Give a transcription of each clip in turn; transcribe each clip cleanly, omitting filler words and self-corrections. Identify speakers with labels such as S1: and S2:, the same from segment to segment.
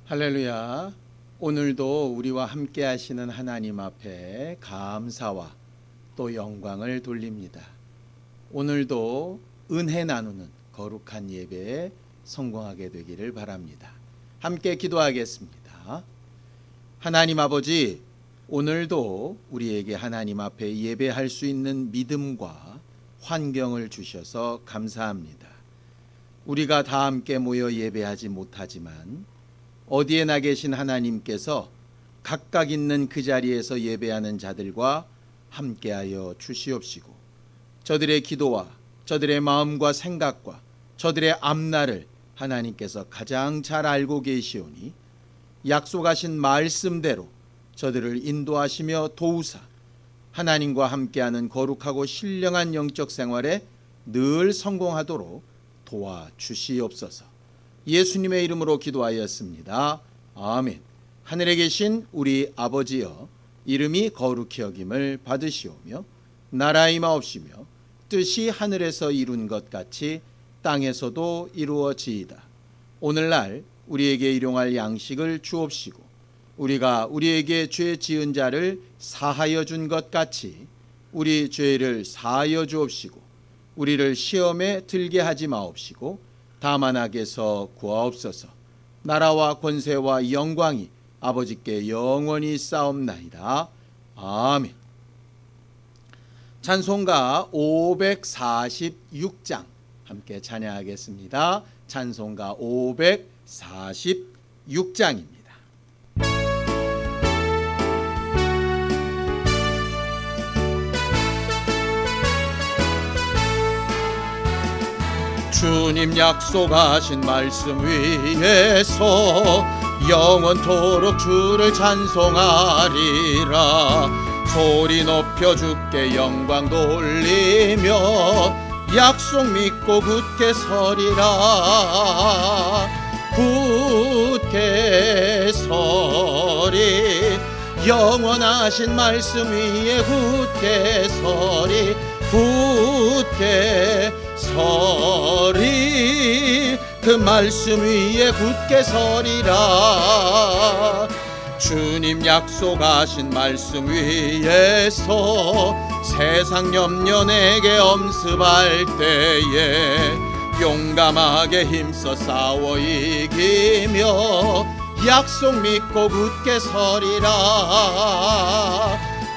S1: 할렐루야. 오늘도 우리와 함께 하시는 하나님 앞에 감사와 또 영광을 돌립니다. 오늘도 은혜 나누는 거룩한 예배에 성공하게 되기를 바랍니다. 함께 기도하겠습니다. 하나님 아버지, 오늘도 우리에게 하나님 앞에 예배할 수 있는 믿음과 환경을 주셔서 감사합니다. 우리가 다 함께 모여 예배하지 못하지만 어디에 나 계신 하나님께서 각각 있는 그 자리에서 예배하는 자들과 함께하여 주시옵시고, 저들의 기도와 저들의 마음과 생각과 저들의 앞날을 하나님께서 가장 잘 알고 계시오니 약속하신 말씀대로 저들을 인도하시며 도우사 하나님과 함께하는 거룩하고 신령한 영적 생활에 늘 성공하도록 도와주시옵소서. 예수님의 이름으로 기도하였습니다. 아멘. 하늘에 계신 우리 아버지여, 이름이 거룩히 여김을 받으시오며 나라의 임하옵시며 뜻이 하늘에서 이룬 것 같이 땅에서도 이루어지이다. 오늘날 우리에게 일용할 양식을 주옵시고, 우리가 우리에게 죄 지은 자를 사하여 준 것 같이 우리 죄를 사하여 주옵시고, 우리를 시험에 들게 하지 마옵시고 다만 악에서 구하옵소서. 나라와 권세와 영광이 아버지께 영원히 싸움나이다. 아멘. 찬송가 546장 함께 찬양하겠습니다. 찬송가 546장입니다. 주님 약속하신 말씀 위에서 영원토록 주를 찬송하리라. 소리 높여 주께 영광 돌리며 약속 믿고 굳게 서리라. 굳게 서리, 영원하신 말씀 위에 굳게 서리. 굳게 서리, 그 말씀 위에 굳게 서리라. 주님 약속하신 말씀 위에서 세상 염려 내게 엄습할 때에 용감하게 힘써 싸워 이기며 약속 믿고 굳게 서리라.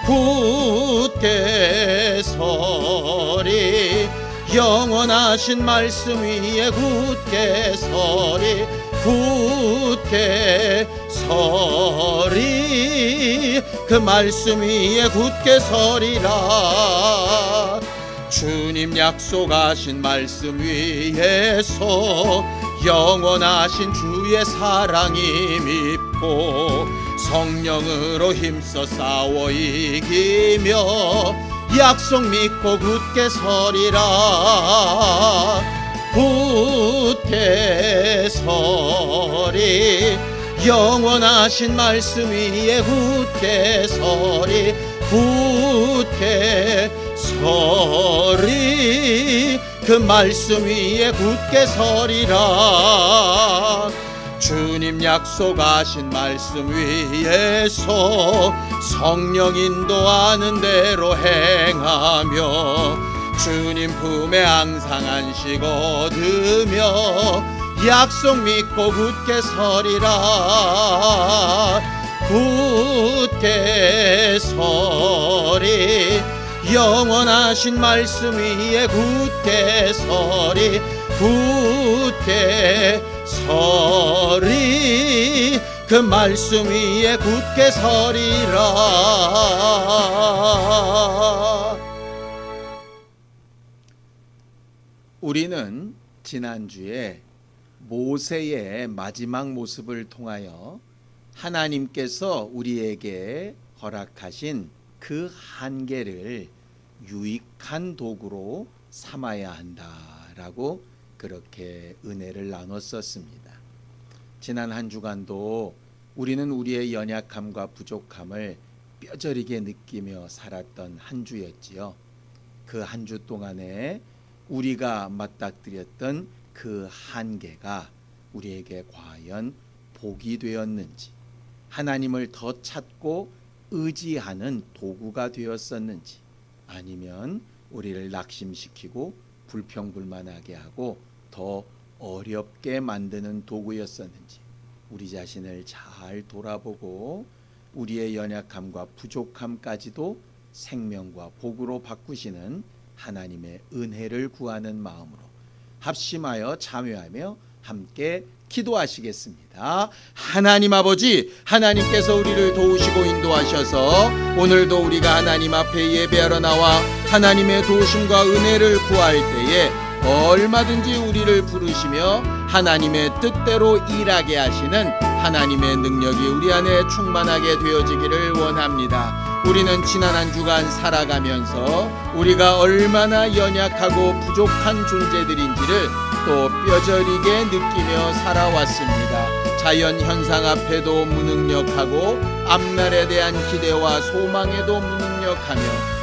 S1: 굳게 서리, 영원하신 말씀 위에 굳게 서리. 굳게 서리, 그 말씀 위에 굳게 서리라. 주님 약속하신 말씀 위에서 영원하신 주의 사랑이 밉고 성령으로 힘써 싸워 이기며 약속 믿고 굳게 서리라. 굳게 서리, 영원하신 말씀 위에 굳게 서리. 굳게 서리, 그 말씀 위에 굳게 서리라. 주님 약속하신 말씀 위에서 성령 인도하는 대로 행하며 주님 품에 항상 안식 얻으며 약속 믿고 굳게 서리라. 굳게 서리, 영원하신 말씀 위에 굳게 서리. 굳게 서리, 그 말씀 위에 굳게 서리라. 우리는 지난주에 모세의 마지막 모습을 통하여 하나님께서 우리에게 허락하신 그 한계를 유익한 도구로 삼아야 한다라고 그렇게 은혜를 나눴었습니다. 지난 한 주간도 우리는 우리의 연약함과 부족함을 뼈저리게 느끼며 살았던 한 주였지요. 그 한 주 동안에 우리가 맞닥뜨렸던 그 한계가 우리에게 과연 복이 되었는지, 하나님을 더 찾고 의지하는 도구가 되었었는지, 아니면 우리를 낙심시키고 불평불만하게 하고 더 어렵게 만드는 도구였었는지, 우리 자신을 잘 돌아보고 우리의 연약함과 부족함까지도 생명과 복으로 바꾸시는 하나님의 은혜를 구하는 마음으로 합심하여 참여하며 함께 기도하시겠습니다. 하나님 아버지, 하나님께서 우리를 도우시고 인도하셔서 오늘도 우리가 하나님 앞에 예배하러 나와 하나님의 도우심과 은혜를 구할 때에 얼마든지 우리를 부르시며 하나님의 뜻대로 일하게 하시는 하나님의 능력이 우리 안에 충만하게 되어지기를 원합니다. 우리는 지난 한 주간 살아가면서 우리가 얼마나 연약하고 부족한 존재들인지를 또 뼈저리게 느끼며 살아왔습니다. 자연 현상 앞에도 무능력하고 앞날에 대한 기대와 소망에도 무능력하며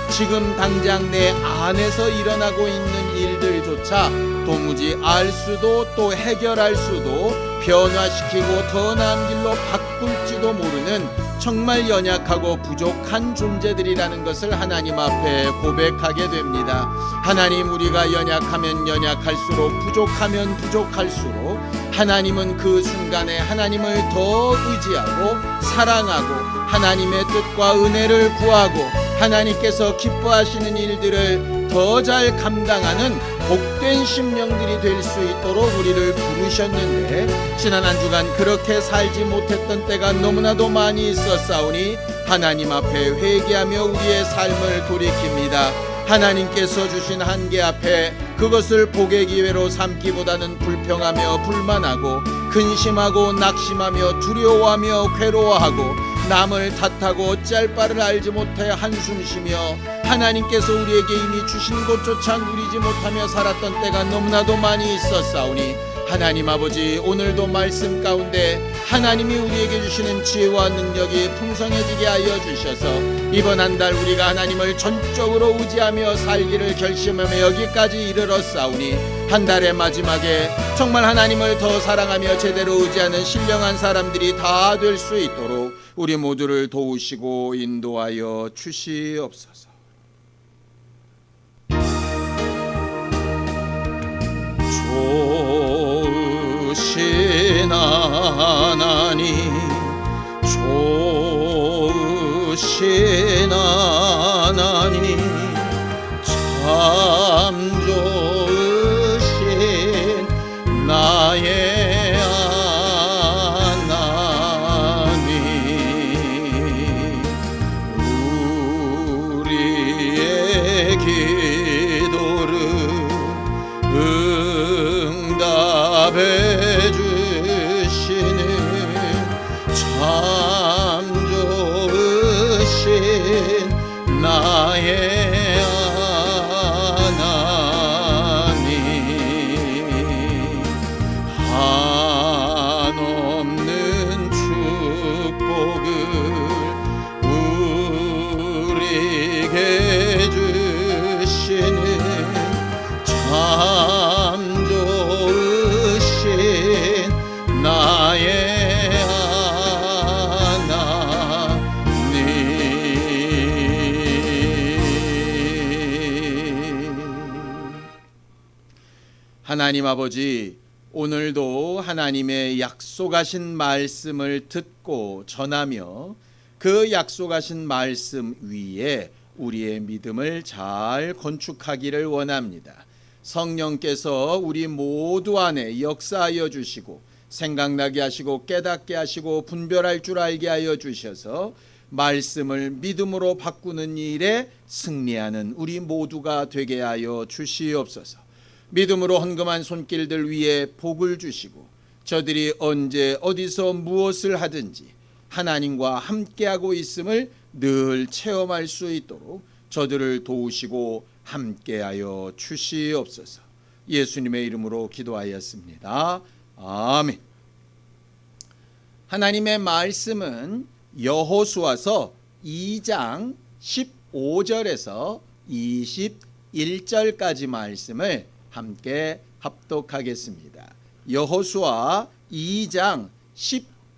S1: 지금 당장 내 안에서 일어나고 있는 일들조차 도무지 알 수도 또 해결할 수도 변화시키고 더 나은 길로 바꿀지도 모르는 정말 연약하고 부족한 존재들이라는 것을 하나님 앞에 고백하게 됩니다. 하나님, 우리가 연약하면 연약할수록 부족하면 부족할수록 하나님은 그 순간에 하나님을 더 의지하고 사랑하고 하나님의 뜻과 은혜를 구하고 하나님께서 기뻐하시는 일들을 더 잘 감당하는 복된 심령들이 될 수 있도록 우리를 부르셨는데 지난 한 주간 그렇게 살지 못했던 때가 너무나도 많이 있었사오니 하나님 앞에 회개하며 우리의 삶을 돌이킵니다. 하나님께서 주신 한계 앞에 그것을 복의 기회로 삼기보다는 불평하며 불만하고 근심하고 낙심하며 두려워하며 괴로워하고 남을 탓하고 짤 바를 알지 못해 한숨 쉬며 하나님께서 우리에게 이미 주신 것조차 누리지 못하며 살았던 때가 너무나도 많이 있었사오니 하나님 아버지, 오늘도 말씀 가운데 하나님이 우리에게 주시는 지혜와 능력이 풍성해지게 하여 주셔서 이번 한 달 우리가 하나님을 전적으로 의지하며 살기를 결심하며 여기까지 이르렀사오니 한 달의 마지막에 정말 하나님을 더 사랑하며 제대로 의지하는 신령한 사람들이 다 될 수 있도록 우리 모두를 도우시고 인도하여 주시옵소서. 좋으신 하나님, 좋으신 하나님, 참 좋으신 나의 하나님, 우리의 기도를 응답해 주시는 참 좋으신 나의 하나님, 한없는 축복을 우리에게 주시는 참 좋으신 나의 하나님 아버지, 오늘도 하나님의 약속하신 말씀을 듣고 전하며 그 약속하신 말씀 위에 우리의 믿음을 잘 건축하기를 원합니다. 성령께서 우리 모두 안에 역사하여 주시고 생각나게 하시고 깨닫게 하시고 분별할 줄 알게 하여 주셔서 말씀을 믿음으로 바꾸는 일에 승리하는 우리 모두가 되게 하여 주시옵소서. 믿음으로 헌금한 손길들 위에 복을 주시고 저들이 언제 어디서 무엇을 하든지 하나님과 함께하고 있음을 늘 체험할 수 있도록 저들을 도우시고 함께하여 주시옵소서. 예수님의 이름으로 기도하였습니다. 아멘. 하나님의 말씀은 여호수아서 2장 15절에서 21절까지 말씀을 함께 합독하겠습니다. 여호수아 2장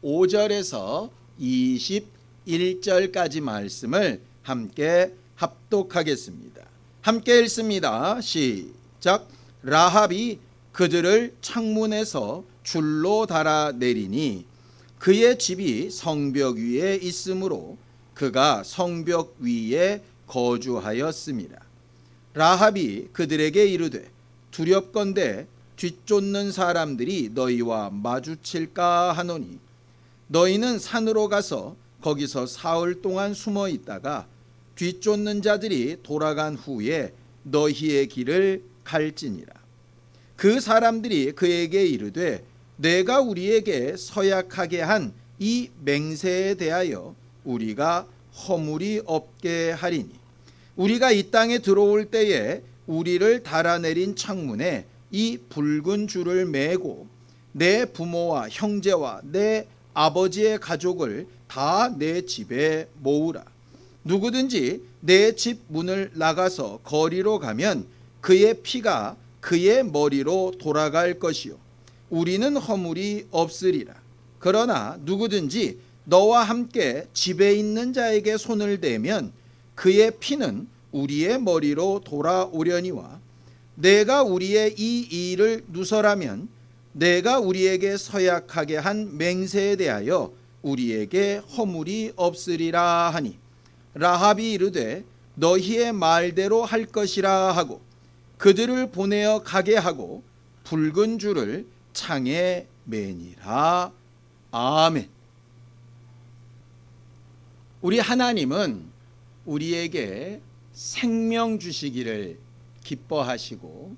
S1: 15절에서 21절까지 말씀을 함께 합독하겠습니다. 함께 읽습니다. 시작. 라합이 그들을 창문에서 줄로 달아 내리니 그의 집이 성벽 위에 있으므로 그가 성벽 위에 거주하였습니다. 라합이 그들에게 이르되 두렵건대 뒤쫓는 사람들이 너희와 마주칠까 하노니 너희는 산으로 가서 거기서 사흘 동안 숨어 있다가 뒤쫓는 자들이 돌아간 후에 너희의 길을 갈지니라. 그 사람들이 그에게 이르되 내가 우리에게 서약하게 한 이 맹세에 대하여 우리가 허물이 없게 하리니 우리가 이 땅에 들어올 때에 우리를 달아내린 창문에 이 붉은 줄을 매고 내 부모와 형제와 내 아버지의 가족을 다 내 집에 모으라. 누구든지 내 집 문을 나가서 거리로 가면 그의 피가 그의 머리로 돌아갈 것이요 우리는 허물이 없으리라. 그러나 누구든지 너와 함께 집에 있는 자에게 손을 대면 그의 피는 우리의 머리로 돌아오려니와 내가 우리의 이 일을 누설하면 내가 우리에게 서약하게 한 맹세에 대하여 우리에게 허물이 없으리라 하니 라합이 이르되 너희의 말대로 할 것이라 하고 그들을 보내어 가게 하고 붉은 줄을 창에 매니라. 아멘. 우리 하나님은 우리에게 생명 주시기를 기뻐하시고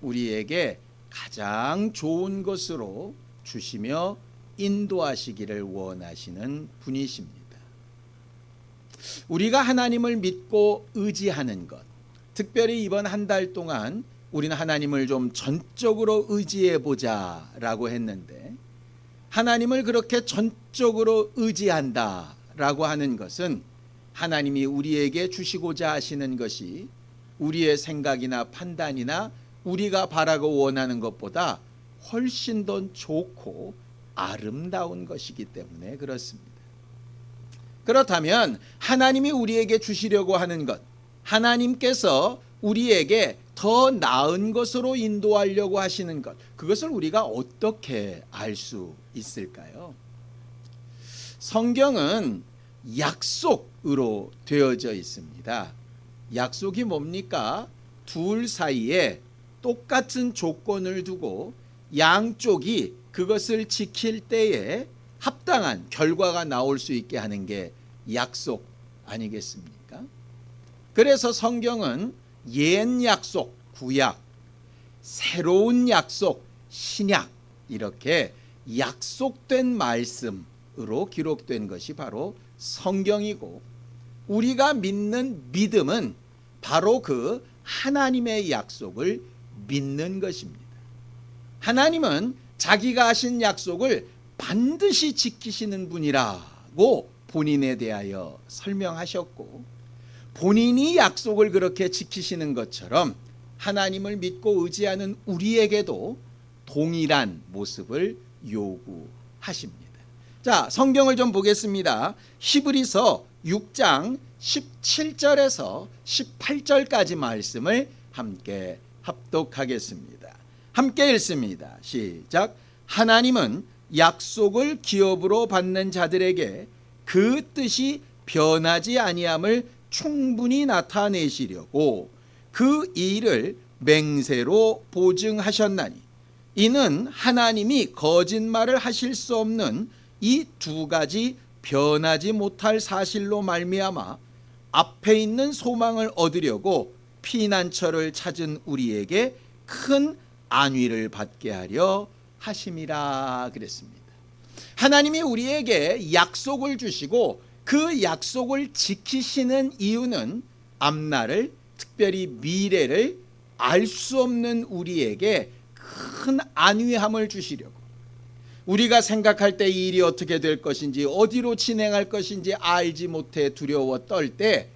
S1: 우리에게 가장 좋은 것으로 주시며 인도하시기를 원하시는 분이십니다. 우리가 하나님을 믿고 의지하는 것, 특별히 이번 한 달 동안 우리는 하나님을 좀 전적으로 의지해 보자 라고 했는데 하나님을 그렇게 전적으로 의지한다 라고 하는 것은 하나님이 우리에게 주시고자 하시는 것이 우리의 생각이나 판단이나 우리가 바라고 원하는 것보다 훨씬 더 좋고 아름다운 것이기 때문에 그렇습니다. 그렇다면 하나님이 우리에게 주시려고 하는 것, 하나님께서 우리에게 더 나은 것으로 인도하려고 하시는 것, 그것을 우리가 어떻게 알 수 있을까요? 성경은 약속으로 되어져 있습니다. 약속이 뭡니까? 둘 사이에 똑같은 조건을 두고 양쪽이 그것을 지킬 때에 합당한 결과가 나올 수 있게 하는 게 약속 아니겠습니까? 그래서 성경은 옛 약속, 구약, 새로운 약속, 신약 이렇게 약속된 말씀으로 기록된 것이 바로 성경이고 우리가 믿는 믿음은 바로 그 하나님의 약속을 믿는 것입니다. 하나님은 자기가 하신 약속을 반드시 지키시는 분이라고 본인에 대하여 설명하셨고 본인이 약속을 그렇게 지키시는 것처럼 하나님을 믿고 의지하는 우리에게도 동일한 모습을 요구하십니다. 자, 성경을 좀 보겠습니다. 히브리서 6장 17절에서 18절까지 말씀을 함께 합독하겠습니다. 함께 읽습니다. 시작. 하나님은 약속을 기업으로 받는 자들에게 그 뜻이 변하지 아니함을 충분히 나타내시려고 그 일을 맹세로 보증하셨나니 이는 하나님이 거짓말을 하실 수 없는 이 두 가지 변하지 못할 사실로 말미암아 앞에 있는 소망을 얻으려고 피난처를 찾은 우리에게 큰 안위를 받게 하려 하심이라 그랬습니다. 하나님이 우리에게 약속을 주시고 그 약속을 지키시는 이유는 앞날을, 특별히 미래를 알 수 없는 우리에게 큰 안위함을 주시려고, 우리가 생각할 때 이 일이 어떻게 될 것인지, 어디로 진행할 것인지 알지 못해 두려워 떨 때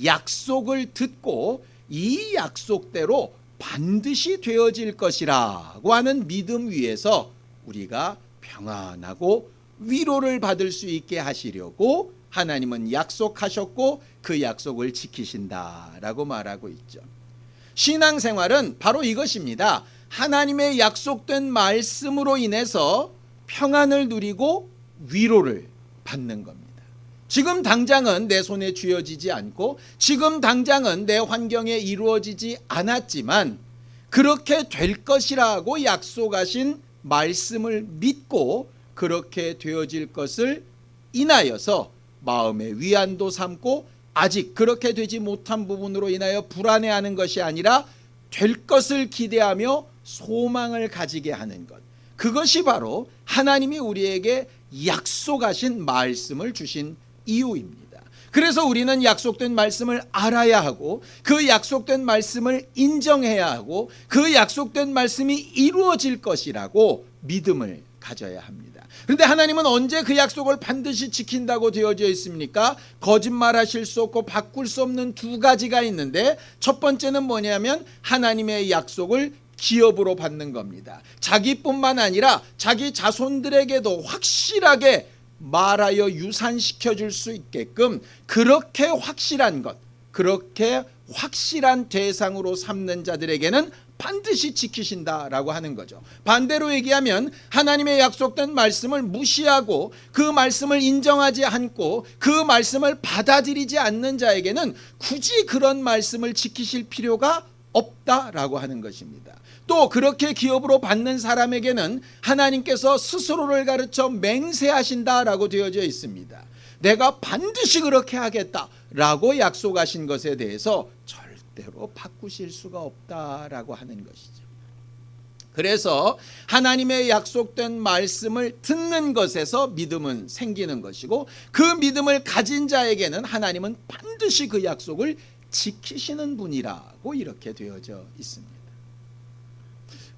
S1: 약속을 듣고 이 약속대로 반드시 되어질 것이라고 하는 믿음 위에서 우리가 평안하고 위로를 받을 수 있게 하시려고 하나님은 약속하셨고 그 약속을 지키신다라고 말하고 있죠. 신앙생활은 바로 이것입니다. 하나님의 약속된 말씀으로 인해서 평안을 누리고 위로를 받는 겁니다. 지금 당장은 내 손에 쥐어지지 않고 지금 당장은 내 환경에 이루어지지 않았지만 그렇게 될 것이라고 약속하신 말씀을 믿고 그렇게 되어질 것을 인하여서 마음의 위안도 삼고 아직 그렇게 되지 못한 부분으로 인하여 불안해하는 것이 아니라 될 것을 기대하며 소망을 가지게 하는 것, 그것이 바로 하나님이 우리에게 약속하신 말씀을 주신 이유입니다. 그래서 우리는 약속된 말씀을 알아야 하고 그 약속된 말씀을 인정해야 하고 그 약속된 말씀이 이루어질 것이라고 믿음을 가져야 합니다. 그런데 하나님은 언제 그 약속을 반드시 지킨다고 되어져 있습니까? 거짓말하실 수 없고 바꿀 수 없는 두 가지가 있는데 첫 번째는 뭐냐면 하나님의 약속을 기업으로 받는 겁니다. 자기뿐만 아니라 자기 자손들에게도 확실하게 말하여 유산시켜 줄 수 있게끔 그렇게 확실한 것, 그렇게 확실한 대상으로 삼는 자들에게는 반드시 지키신다라고 하는 거죠. 반대로 얘기하면 하나님의 약속된 말씀을 무시하고 그 말씀을 인정하지 않고 그 말씀을 받아들이지 않는 자에게는 굳이 그런 말씀을 지키실 필요가 없다라고 하는 것입니다. 또 그렇게 기업으로 받는 사람에게는 하나님께서 스스로를 가르쳐 맹세하신다라고 되어져 있습니다. 내가 반드시 그렇게 하겠다라고 약속하신 것에 대해서 절대로 바꾸실 수가 없다라고 하는 것이죠. 그래서 하나님의 약속된 말씀을 듣는 것에서 믿음은 생기는 것이고 그 믿음을 가진 자에게는 하나님은 반드시 그 약속을 지키시는 분이라고 이렇게 되어져 있습니다.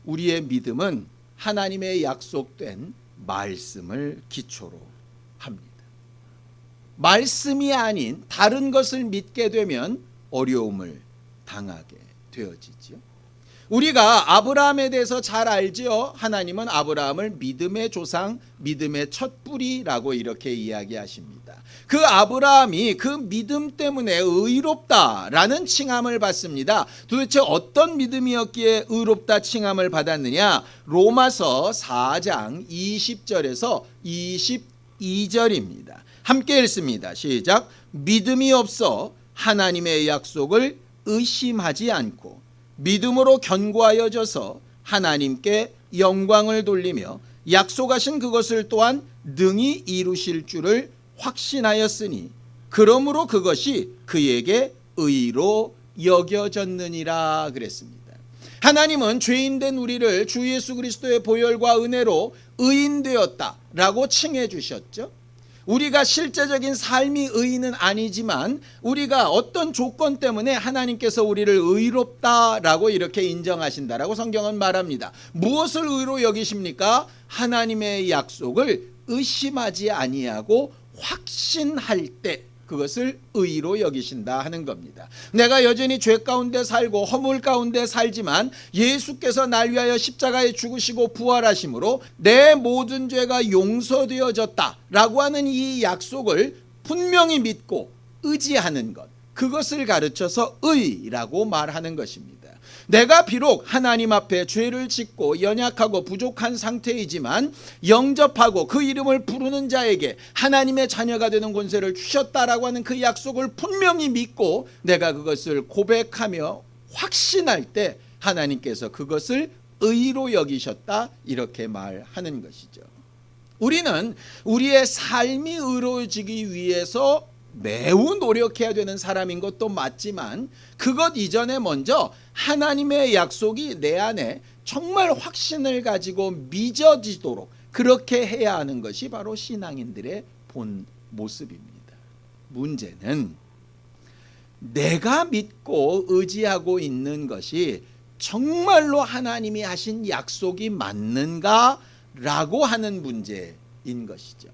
S1: 우리의 믿음은 하나님의 약속된 말씀을 기초로 합니다. 말씀이 아닌 다른 것을 믿게 되면 어려움을 당하게 되어지죠. 우리가 아브라함에 대해서 잘 알죠. 하나님은 아브라함을 믿음의 조상, 믿음의 첫 뿌리라고 이렇게 이야기하십니다. 그 아브라함이 그 믿음 때문에 의롭다라는 칭함을 받습니다. 도대체 어떤 믿음이었기에 의롭다 칭함을 받았느냐? 로마서 4장 20절에서 22절입니다. 함께 읽습니다. 시작. 믿음이 없어 하나님의 약속을 의심하지 않고 믿음으로 견고하여져서 하나님께 영광을 돌리며 약속하신 그것을 또한 능히 이루실 줄을 확신하였으니 그러므로 그것이 그에게 의로 여겨졌느니라 그랬습니다. 하나님은 죄인된 우리를 주 예수 그리스도의 보혈과 은혜로 의인되었다라고 칭해 주셨죠. 우리가 실제적인 삶이 의인은 아니지만 우리가 어떤 조건 때문에 하나님께서 우리를 의롭다라고 이렇게 인정하신다라고 성경은 말합니다. 무엇을 의로 여기십니까? 하나님의 약속을 의심하지 아니하고 확신할 때 그것을 의로 여기신다 하는 겁니다. 내가 여전히 죄 가운데 살고 허물 가운데 살지만 예수께서 날 위하여 십자가에 죽으시고 부활하심으로 내 모든 죄가 용서되어졌다라고 하는 이 약속을 분명히 믿고 의지하는 것, 그것을 가르쳐서 의라고 말하는 것입니다. 내가 비록 하나님 앞에 죄를 짓고 연약하고 부족한 상태이지만 영접하고 그 이름을 부르는 자에게 하나님의 자녀가 되는 권세를 주셨다라고 하는 그 약속을 분명히 믿고 내가 그것을 고백하며 확신할 때 하나님께서 그것을 의로 여기셨다 이렇게 말하는 것이죠. 우리는 우리의 삶이 의로워지기 위해서 매우 노력해야 되는 사람인 것도 맞지만 그것 이전에 먼저 하나님의 약속이 내 안에 정말 확신을 가지고 믿어지도록 그렇게 해야 하는 것이 바로 신앙인들의 본 모습입니다. 문제는 내가 믿고 의지하고 있는 것이 정말로 하나님이 하신 약속이 맞는가라고 하는 문제인 것이죠.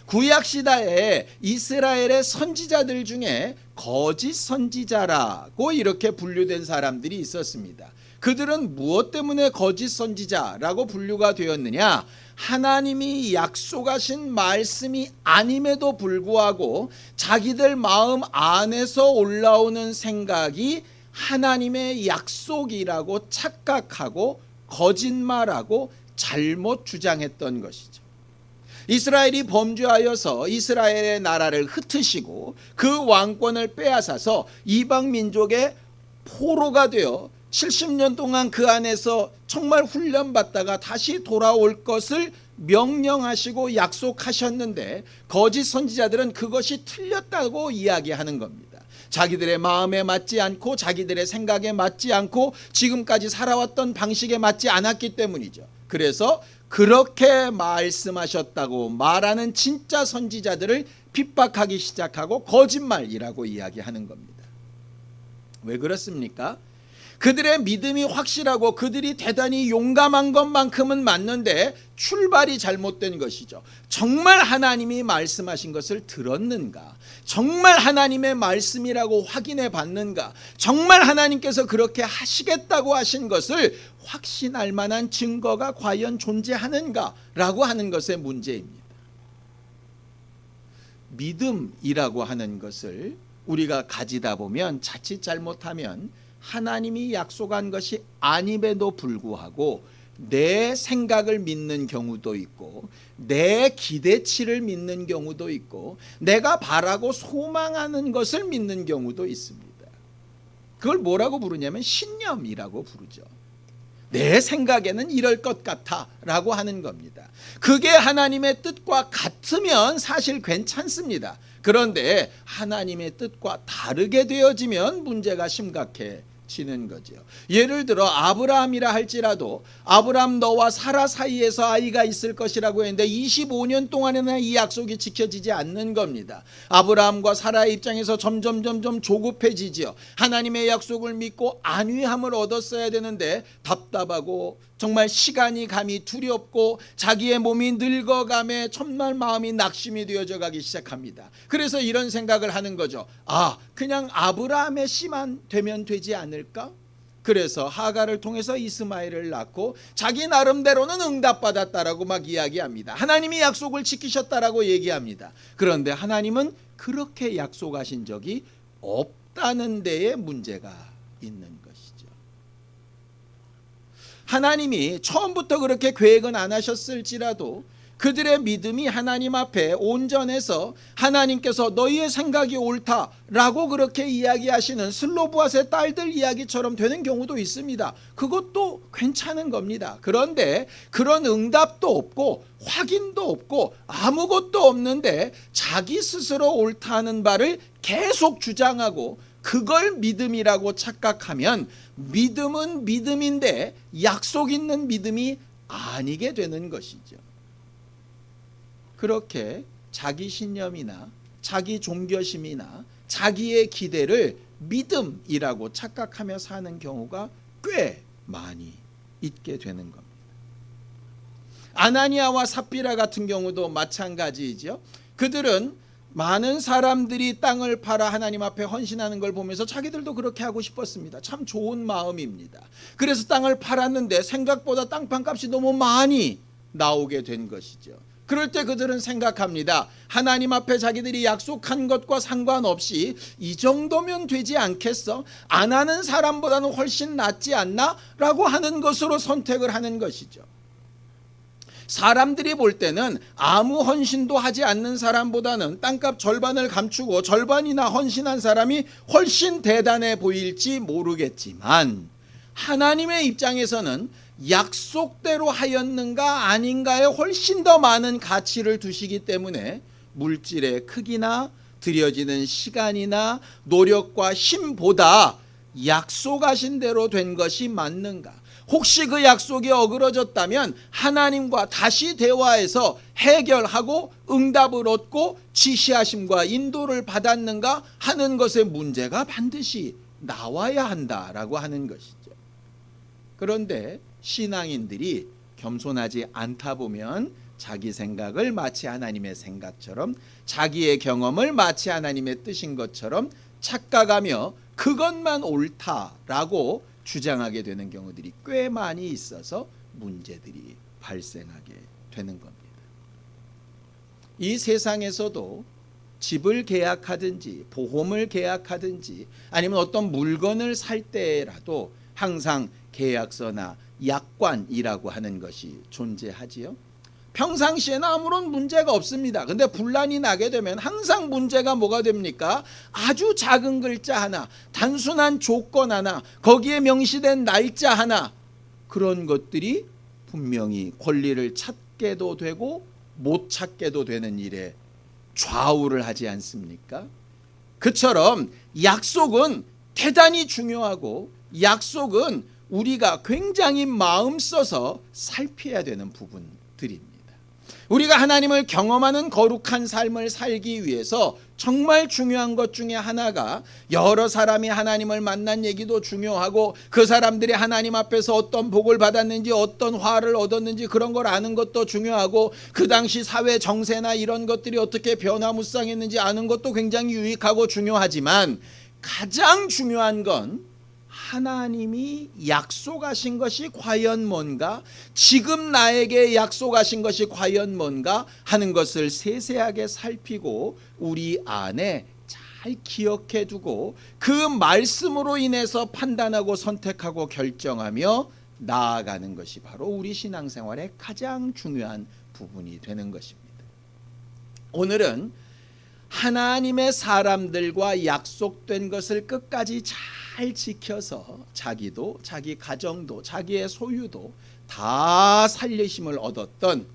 S1: 구약시대에 이스라엘의 선지자들 중에 거짓 선지자라고 이렇게 분류된 사람들이 있었습니다. 그들은 무엇 때문에 거짓 선지자라고 분류가 되었느냐? 하나님이 약속하신 말씀이 아님에도 불구하고 자기들 마음 안에서 올라오는 생각이 하나님의 약속이라고 착각하고 거짓말하고 잘못 주장했던 것이죠. 이스라엘이 범죄하여서 이스라엘의 나라를 흩으시고 그 왕권을 빼앗아서 이방 민족의 포로가 되어 70년 동안 그 안에서 정말 훈련받다가 다시 돌아올 것을 명령하시고 약속하셨는데 거짓 선지자들은 그것이 틀렸다고 이야기하는 겁니다. 자기들의 마음에 맞지 않고 자기들의 생각에 맞지 않고 지금까지 살아왔던 방식에 맞지 않았기 때문이죠. 그래서 그렇게 말씀하셨다고 말하는 진짜 선지자들을 핍박하기 시작하고 거짓말이라고 이야기하는 겁니다. 왜 그렇습니까? 그들의 믿음이 확실하고 그들이 대단히 용감한 것만큼은 맞는데 출발이 잘못된 것이죠. 정말 하나님이 말씀하신 것을 들었는가? 정말 하나님의 말씀이라고 확인해 봤는가? 정말 하나님께서 그렇게 하시겠다고 하신 것을 확신할 만한 증거가 과연 존재하는가라고 하는 것의 문제입니다. 믿음이라고 하는 것을 우리가 가지다 보면 자칫 잘못하면 하나님이 약속한 것이 아님에도 불구하고 내 생각을 믿는 경우도 있고 내 기대치를 믿는 경우도 있고 내가 바라고 소망하는 것을 믿는 경우도 있습니다. 그걸 뭐라고 부르냐면 신념이라고 부르죠. 내 생각에는 이럴 것 같아 라고 하는 겁니다. 그게 하나님의 뜻과 같으면 사실 괜찮습니다. 그런데 하나님의 뜻과 다르게 되어지면 문제가 심각해지는 거죠. 예를 들어 아브라함이라 할지라도 아브라함 너와 사라 사이에서 아이가 있을 것이라고 했는데 25년 동안에는 이 약속이 지켜지지 않는 겁니다. 아브라함과 사라의 입장에서 점점 조급해지죠. 하나님의 약속을 믿고 안위함을 얻었어야 되는데 답답하고 정말 시간이 감이 두렵고 자기의 몸이 늙어감에 정말 마음이 낙심이 되어져 가기 시작합니다. 그래서 이런 생각을 하는 거죠. 그냥 아브라함의 씨만 되면 되지 않을까? 그래서 하갈을 통해서 이스마엘을 낳고 자기 나름대로는 응답받았다라고 막 이야기합니다. 하나님이 약속을 지키셨다라고 얘기합니다. 그런데 하나님은 그렇게 약속하신 적이 없다는 데에 문제가 있는 것이죠. 하나님이 처음부터 그렇게 계획은 안 하셨을지라도 그들의 믿음이 하나님 앞에 온전해서 하나님께서 너희의 생각이 옳다라고 그렇게 이야기하시는 슬로브앗의 딸들 이야기처럼 되는 경우도 있습니다. 그것도 괜찮은 겁니다. 그런데 그런 응답도 없고 확인도 없고 아무것도 없는데 자기 스스로 옳다는 바를 계속 주장하고 그걸 믿음이라고 착각하면 믿음은 믿음인데 약속 있는 믿음이 아니게 되는 것이죠. 그렇게 자기 신념이나 자기 종교심이나 자기의 기대를 믿음이라고 착각하며 사는 경우가 꽤 많이 있게 되는 겁니다. 아나니아와 삽비라 같은 경우도 마찬가지이죠. 그들은 많은 사람들이 땅을 팔아 하나님 앞에 헌신하는 걸 보면서 자기들도 그렇게 하고 싶었습니다. 참 좋은 마음입니다. 그래서 땅을 팔았는데 생각보다 땅판 값이 너무 많이 나오게 된 것이죠. 그럴 때 그들은 생각합니다. 하나님 앞에 자기들이 약속한 것과 상관없이 이 정도면 되지 않겠어? 안 하는 사람보다는 훨씬 낫지 않나? 라고 하는 것으로 선택을 하는 것이죠. 사람들이 볼 때는 아무 헌신도 하지 않는 사람보다는 땅값 절반을 감추고 절반이나 헌신한 사람이 훨씬 대단해 보일지 모르겠지만 하나님의 입장에서는 약속대로 하였는가 아닌가에 훨씬 더 많은 가치를 두시기 때문에 물질의 크기나 들여지는 시간이나 노력과 힘보다 약속하신 대로 된 것이 맞는가? 혹시 그 약속이 어그러졌다면 하나님과 다시 대화해서 해결하고 응답을 얻고 지시하심과 인도를 받았는가 하는 것의 문제가 반드시 나와야 한다라고 하는 것이죠. 그런데 신앙인들이 겸손하지 않다 보면 자기 생각을 마치 하나님의 생각처럼 자기의 경험을 마치 하나님의 뜻인 것처럼 착각하며 그것만 옳다라고 주장하게 되는 경우들이 꽤 많이 있어서 문제들이 발생하게 되는 겁니다. 이 세상에서도 집을 계약하든지 보험을 계약하든지 아니면 어떤 물건을 살 때라도 항상 계약서나 약관이라고 하는 것이 존재하지요. 평상시에는 아무런 문제가 없습니다. 근데 분란이 나게 되면 항상 문제가 뭐가 됩니까? 아주 작은 글자 하나, 단순한 조건 하나, 거기에 명시된 날짜 하나, 그런 것들이 분명히 권리를 찾게도 되고 못 찾게도 되는 일에 좌우를 하지 않습니까? 그처럼 약속은 대단히 중요하고 약속은 우리가 굉장히 마음 써서 살펴야 되는 부분들입니다. 우리가 하나님을 경험하는 거룩한 삶을 살기 위해서 정말 중요한 것 중에 하나가 여러 사람이 하나님을 만난 얘기도 중요하고 그 사람들이 하나님 앞에서 어떤 복을 받았는지 어떤 화를 얻었는지 그런 걸 아는 것도 중요하고 그 당시 사회 정세나 이런 것들이 어떻게 변화무쌍했는지 아는 것도 굉장히 유익하고 중요하지만 가장 중요한 건 하나님이 약속하신 것이 과연 뭔가, 지금 나에게 약속하신 것이 과연 뭔가 하는 것을 세세하게 살피고 우리 안에 잘 기억해 두고 그 말씀으로 인해서 판단하고 선택하고 결정하며 나아가는 것이 바로 우리 신앙생활의 가장 중요한 부분이 되는 것입니다. 오늘은 하나님의 사람들과 약속된 것을 끝까지 잘 지켜서 자기도 자기 가정도 자기의 소유도 다 살리심을 얻었던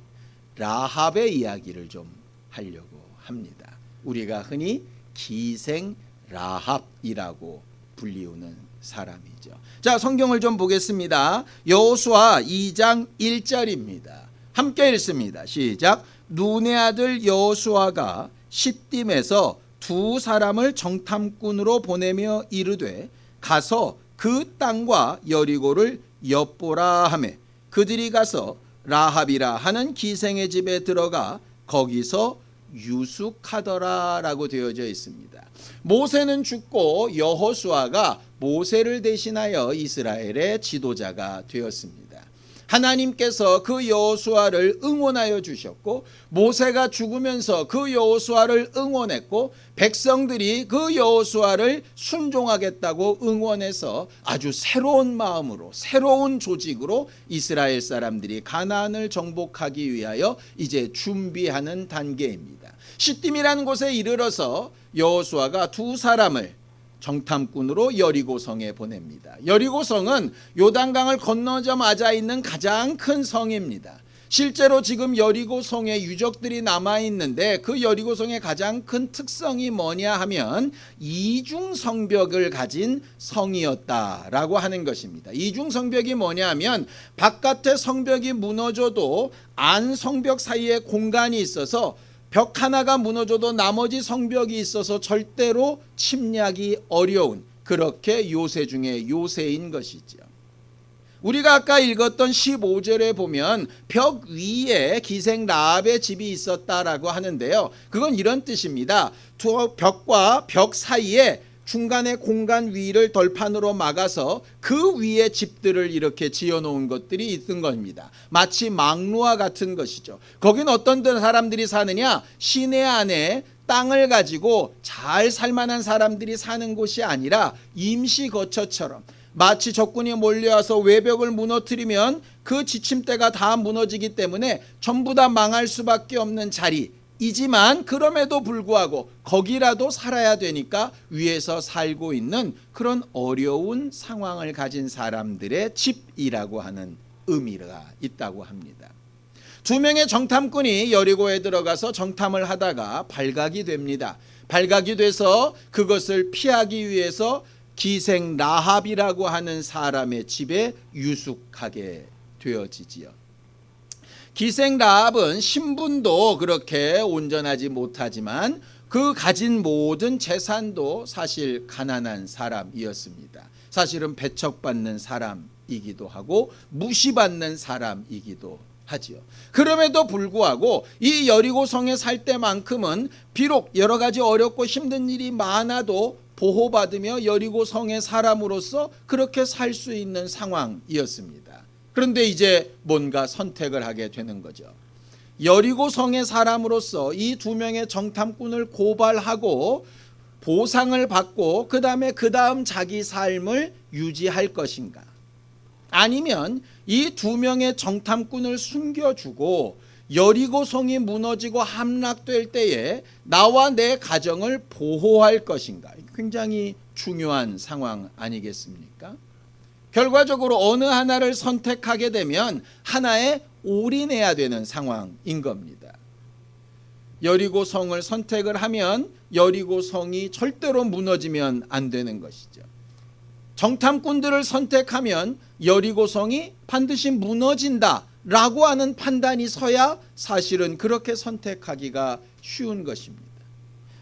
S1: 라합의 이야기를 좀 하려고 합니다. 우리가 흔히 기생 라합이라고 불리우는 사람이죠. 자, 성경을 좀 보겠습니다. 여호수아 2장 1절입니다. 함께 읽습니다. 시작. 눈의 아들 여호수아가 시딤에서 두 사람을 정탐꾼으로 보내며 이르되 가서 그 땅과 여리고를 엿보라 하매 그들이 가서 라합이라 하는 기생의 집에 들어가 거기서 유숙하더라 라고 되어져 있습니다. 모세는 죽고 여호수아가 모세를 대신하여 이스라엘의 지도자가 되었습니다. 하나님께서 그 여호수아를 응원하여 주셨고 모세가 죽으면서 그 여호수아를 응원했고 백성들이 그 여호수아를 순종하겠다고 응원해서 아주 새로운 마음으로 새로운 조직으로 이스라엘 사람들이 가나안을 정복하기 위하여 이제 준비하는 단계입니다. 시딤이라는 곳에 이르러서 여호수아가 두 사람을 정탐꾼으로 여리고성에 보냅니다. 여리고성은 요단강을 건너자마자 있는 가장 큰 성입니다. 실제로 지금 여리고성에 유적들이 남아있는데 그 여리고성의 가장 큰 특성이 뭐냐 하면 이중성벽을 가진 성이었다라고 하는 것입니다. 이중성벽이 뭐냐 하면 바깥의 성벽이 무너져도 안 성벽 사이에 공간이 있어서 벽 하나가 무너져도 나머지 성벽이 있어서 절대로 침략이 어려운 그렇게 요새 중에 요새인 것이죠. 우리가 아까 읽었던 15절에 보면 벽 위에 기생 라합의 집이 있었다라고 하는데요. 그건 이런 뜻입니다. 두 벽과 벽 사이에 중간에 공간 위를 덜판으로 막아서 그 위에 집들을 이렇게 지어놓은 것들이 있던 겁니다. 마치 망루와 같은 것이죠. 거긴 어떤 사람들이 사느냐? 시내 안에 땅을 가지고 잘 살만한 사람들이 사는 곳이 아니라 임시거처처럼 마치 적군이 몰려와서 외벽을 무너뜨리면 그 지침대가 다 무너지기 때문에 전부 다 망할 수밖에 없는 자리이지만 그럼에도 불구하고 거기라도 살아야 되니까 위에서 살고 있는 그런 어려운 상황을 가진 사람들의 집이라고 하는 의미가 있다고 합니다. 두 명의 정탐꾼이 여리고에 들어가서 정탐을 하다가 발각이 됩니다. 발각이 돼서 그것을 피하기 위해서 기생 라합이라고 하는 사람의 집에 유숙하게 되어지지요. 기생 라합은 신분도 그렇게 온전하지 못하지만 그 가진 모든 재산도 사실 가난한 사람이었습니다. 사실은 배척받는 사람이기도 하고 무시받는 사람이기도 하지요. 그럼에도 불구하고 이 여리고성에 살 때만큼은 비록 여러 가지 어렵고 힘든 일이 많아도 보호받으며 여리고 성의 사람으로서 그렇게 살 수 있는 상황이었습니다. 그런데 이제 뭔가 선택을 하게 되는 거죠. 여리고 성의 사람으로서 이 두 명의 정탐꾼을 고발하고 보상을 받고 그 다음 자기 삶을 유지할 것인가, 아니면 이 두 명의 정탐꾼을 숨겨주고 여리고 성이 무너지고 함락될 때에 나와 내 가정을 보호할 것인가. 굉장히 중요한 상황 아니겠습니까? 결과적으로 어느 하나를 선택하게 되면 하나에 올인해야 되는 상황인 겁니다. 여리고 성을 선택을 하면 여리고 성이 절대로 무너지면 안 되는 것이죠. 정탐꾼들을 선택하면 여리고 성이 반드시 무너진다라고 하는 판단이 서야 사실은 그렇게 선택하기가 쉬운 것입니다.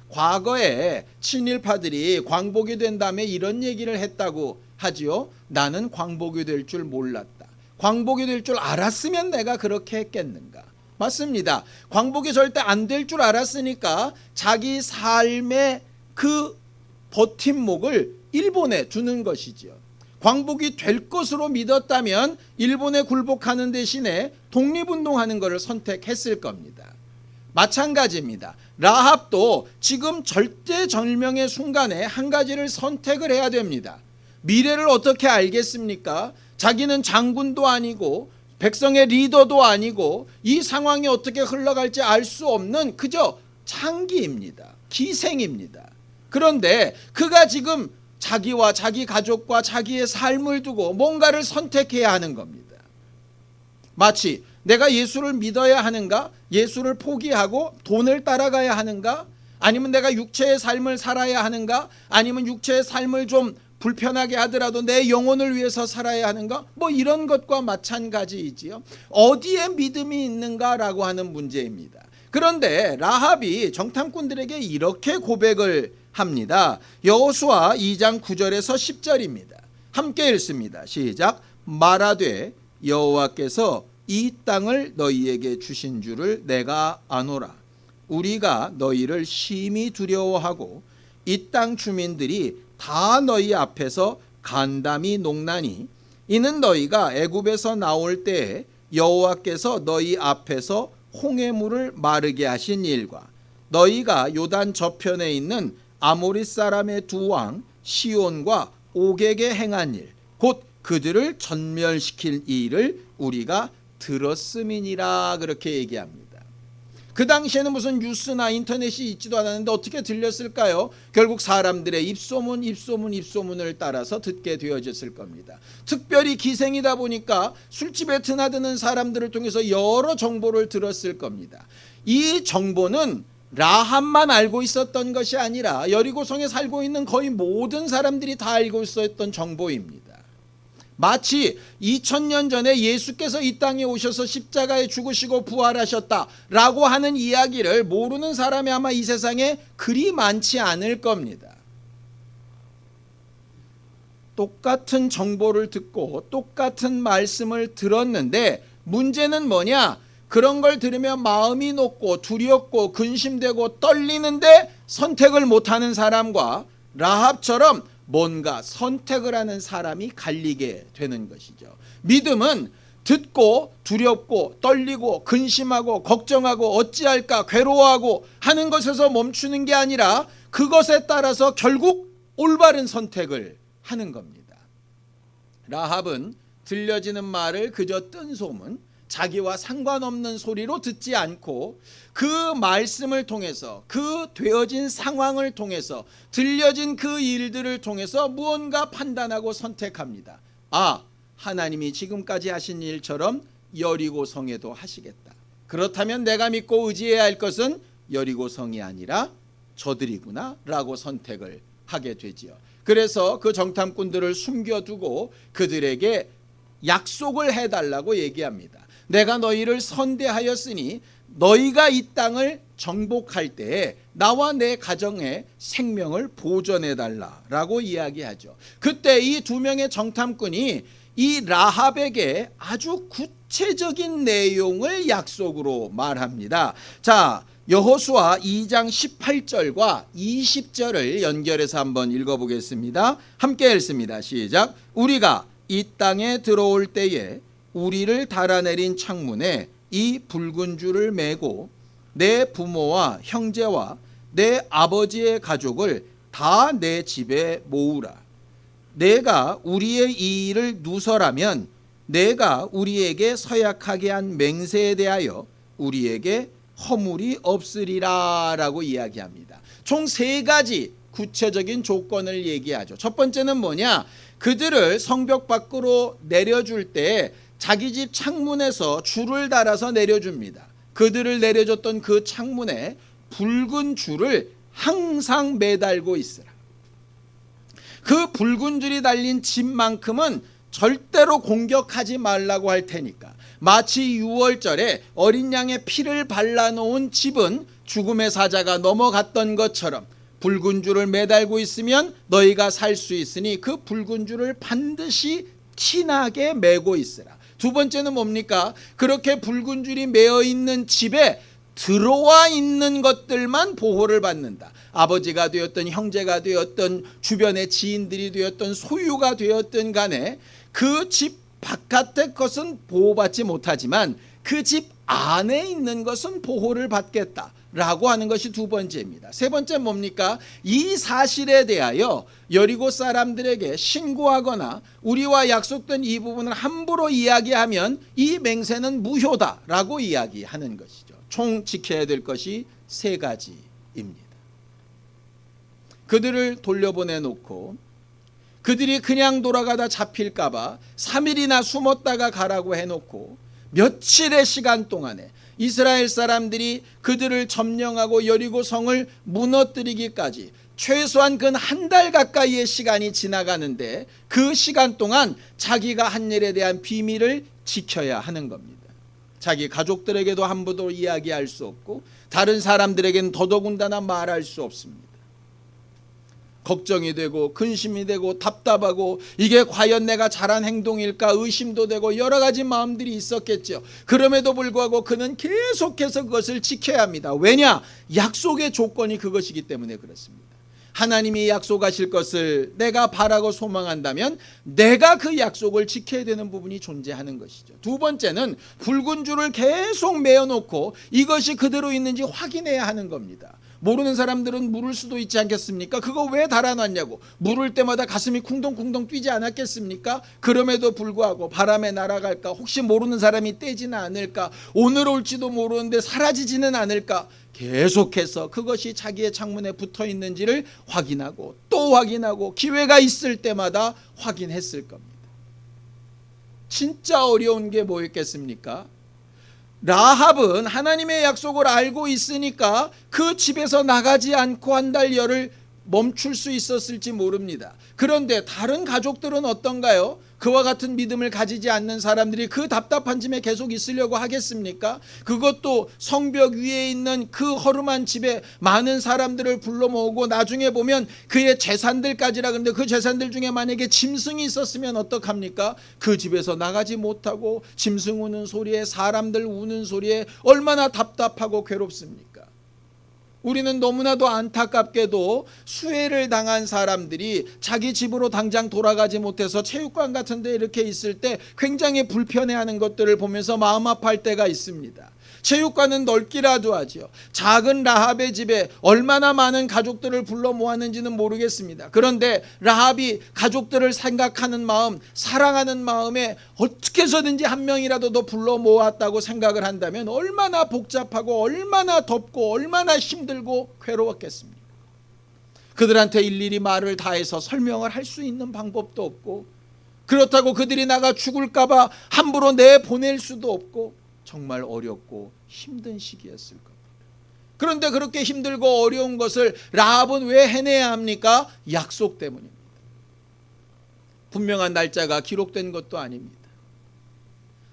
S1: 과거에 친일파들이 광복이 된 다음에 이런 얘기를 했다고 하지요. 나는 광복이 될 줄 몰랐다. 광복이 될 줄 알았으면 내가 그렇게 했겠는가. 맞습니다. 광복이 절대 안 될 줄 알았으니까 자기 삶의 그 버팀목을 일본에 두는 것이죠. 광복이 될 것으로 믿었다면 일본에 굴복하는 대신에 독립운동하는 것을 선택했을 겁니다. 마찬가지입니다. 라합도 지금 절대절명의 순간에 한 가지를 선택을 해야 됩니다. 미래를 어떻게 알겠습니까? 자기는 장군도 아니고 백성의 리더도 아니고 이 상황이 어떻게 흘러갈지 알 수 없는 그저 창기입니다. 기생입니다. 그런데 그가 지금 자기와 자기 가족과 자기의 삶을 두고 뭔가를 선택해야 하는 겁니다. 마치 내가 예수를 믿어야 하는가? 예수를 포기하고 돈을 따라가야 하는가? 아니면 내가 육체의 삶을 살아야 하는가? 아니면 육체의 삶을 좀 불편하게 하더라도 내 영혼을 위해서 살아야 하는가? 뭐 이런 것과 마찬가지이지요. 어디에 믿음이 있는가라고 하는 문제입니다. 그런데 라합이 정탐꾼들에게 이렇게 고백을 합니다. 여호수아 2장 9절에서 10절입니다. 함께 읽습니다. 시작. 말하되 여호와께서 이 땅을 너희에게 주신 줄을 내가 아노라. 우리가 너희를 심히 두려워하고 이 땅 주민들이 다 너희 앞에서 간담이 녹나니 이는 너희가 애굽에서 나올 때에 여호와께서 너희 앞에서 홍해물을 마르게 하신 일과 너희가 요단 저편에 있는 아모리 사람의 두 왕 시온과 오게게 행한 일, 곧 그들을 전멸시킬 일을 우리가 들었음이니라. 그렇게 얘기합니다. 그 당시에는 무슨 뉴스나 인터넷이 있지도 않았는데 어떻게 들렸을까요? 결국 사람들의 입소문을 따라서 듣게 되어졌을 겁니다. 특별히 기생이다 보니까 술집에 드나드는 사람들을 통해서 여러 정보를 들었을 겁니다. 이 정보는 라합만 알고 있었던 것이 아니라 여리고성에 살고 있는 거의 모든 사람들이 다 알고 있었던 정보입니다. 마치 2000년 전에 예수께서 이 땅에 오셔서 십자가에 죽으시고 부활하셨다라고 하는 이야기를 모르는 사람이 아마 이 세상에 그리 많지 않을 겁니다. 똑같은 정보를 듣고 똑같은 말씀을 들었는데 문제는 뭐냐? 그런 걸 들으면 마음이 녹고 두렵고 근심되고 떨리는데 선택을 못하는 사람과 라합처럼 뭔가 선택을 하는 사람이 갈리게 되는 것이죠. 믿음은 듣고 두렵고 떨리고 근심하고 걱정하고 어찌할까 괴로워하고 하는 것에서 멈추는 게 아니라 그것에 따라서 결국 올바른 선택을 하는 겁니다. 라합은 들려지는 말을 그저 뜬소문, 자기와 상관없는 소리로 듣지 않고 그 말씀을 통해서 그 되어진 상황을 통해서 들려진 그 일들을 통해서 무언가 판단하고 선택합니다. 아, 하나님이 지금까지 하신 일처럼 여리고성에도 하시겠다. 그렇다면 내가 믿고 의지해야 할 것은 여리고성이 아니라 저들이구나 라고 선택을 하게 되지요. 그래서 그 정탐꾼들을 숨겨두고 그들에게 약속을 해달라고 얘기합니다. 내가 너희를 선대하였으니 너희가 이 땅을 정복할 때에 나와 내 가정의 생명을 보존해달라라고 이야기하죠. 그때 이 두 명의 정탐꾼이 이 라합에게 아주 구체적인 내용을 약속으로 말합니다. 자, 여호수아 2장 18절과 20절을 연결해서 한번 읽어보겠습니다. 함께 읽습니다. 시작. 우리가 이 땅에 들어올 때에 우리를 달아내린 창문에 이 붉은 줄을 매고 내 부모와 형제와 내 아버지의 가족을 다 내 집에 모으라. 내가 우리의 이 일을 누설하면 내가 우리에게 서약하게 한 맹세에 대하여 우리에게 허물이 없으리라 라고 이야기합니다. 총 3가지 구체적인 조건을 얘기하죠. 첫 번째는 뭐냐? 그들을 성벽 밖으로 내려줄 때 자기 집 창문에서 줄을 달아서 내려줍니다. 그들을 내려줬던 그 창문에 붉은 줄을 항상 매달고 있으라. 그 붉은 줄이 달린 집만큼은 절대로 공격하지 말라고 할 테니까. 마치 유월절에 어린 양의 피를 발라놓은 집은 죽음의 사자가 넘어갔던 것처럼 붉은 줄을 매달고 있으면 너희가 살 수 있으니 그 붉은 줄을 반드시 티나게 매고 있으라. 두 번째는 뭡니까? 그렇게 붉은 줄이 매어 있는 집에 들어와 있는 것들만 보호를 받는다. 아버지가 되었던, 형제가 되었던, 주변의 지인들이 되었던, 소유가 되었던 간에 그 집 바깥의 것은 보호받지 못하지만 그 집 안에 있는 것은 보호를 받겠다라고 하는 것이 두 번째입니다. 세 번째 뭡니까? 이 사실에 대하여 여리고 사람들에게 신고하거나 우리와 약속된 이 부분을 함부로 이야기하면 이 맹세는 무효다라고 이야기하는 것이죠. 총 지켜야 될 것이 3가지입니다. 그들을 돌려보내놓고 그들이 그냥 돌아가다 잡힐까봐 3일이나 숨었다가 가라고 해놓고 며칠의 시간 동안에 이스라엘 사람들이 그들을 점령하고 여리고 성을 무너뜨리기까지 최소한 근 1달 가까이의 시간이 지나가는데 그 시간 동안 자기가 한 일에 대한 비밀을 지켜야 하는 겁니다. 자기 가족들에게도 함부로 이야기할 수 없고 다른 사람들에게는 더더군다나 말할 수 없습니다. 걱정이 되고 근심이 되고 답답하고 이게 과연 내가 잘한 행동일까 의심도 되고 여러 가지 마음들이 있었겠죠. 그럼에도 불구하고 그는 계속해서 그것을 지켜야 합니다. 왜냐? 약속의 조건이 그것이기 때문에 그렇습니다. 하나님이 약속하실 것을 내가 바라고 소망한다면 내가 그 약속을 지켜야 되는 부분이 존재하는 것이죠. 두 번째는 붉은 줄을 계속 매어놓고 이것이 그대로 있는지 확인해야 하는 겁니다. 모르는 사람들은 물을 수도 있지 않겠습니까? 그거 왜 달아놨냐고. 물을 때마다 가슴이 쿵덩쿵덩 뛰지 않았겠습니까? 그럼에도 불구하고 바람에 날아갈까? 혹시 모르는 사람이 떼지는 않을까? 오늘 올지도 모르는데 사라지지는 않을까? 계속해서 그것이 자기의 창문에 붙어 있는지를 확인하고 또 확인하고 기회가 있을 때마다 확인했을 겁니다. 진짜 어려운 게 뭐였겠습니까? 라합은 하나님의 약속을 알고 있으니까 그 집에서 나가지 않고 1달 열을 멈출 수 있었을지 모릅니다. 그런데 다른 가족들은 어떤가요? 그와 같은 믿음을 가지지 않는 사람들이 그 답답한 집에 계속 있으려고 하겠습니까? 그것도 성벽 위에 있는 그 허름한 집에 많은 사람들을 불러 모으고 나중에 보면 그의 재산들까지라. 그런데 그 재산들 중에 만약에 짐승이 있었으면 어떡합니까? 그 집에서 나가지 못하고 짐승 우는 소리에 사람들 우는 소리에 얼마나 답답하고 괴롭습니까? 우리는 너무나도 안타깝게도 수해를 당한 사람들이 자기 집으로 당장 돌아가지 못해서 체육관 같은 데 이렇게 있을 때 굉장히 불편해하는 것들을 보면서 마음 아파할 때가 있습니다. 체육관은 넓기라도 하죠. 작은 라합의 집에 얼마나 많은 가족들을 불러 모았는지는 모르겠습니다. 그런데 라합이 가족들을 생각하는 마음, 사랑하는 마음에 어떻게 해서든지 한 명이라도 더 불러 모았다고 생각을 한다면 얼마나 복잡하고 얼마나 덥고 얼마나 힘들고 괴로웠겠습니까? 그들한테 일일이 말을 다해서 설명을 할 수 있는 방법도 없고 그렇다고 그들이 나가 죽을까 봐 함부로 내보낼 수도 없고 정말 어렵고 힘든 시기였을 겁니다. 그런데 그렇게 힘들고 어려운 것을 라합은 왜 해내야 합니까? 약속 때문입니다. 분명한 날짜가 기록된 것도 아닙니다.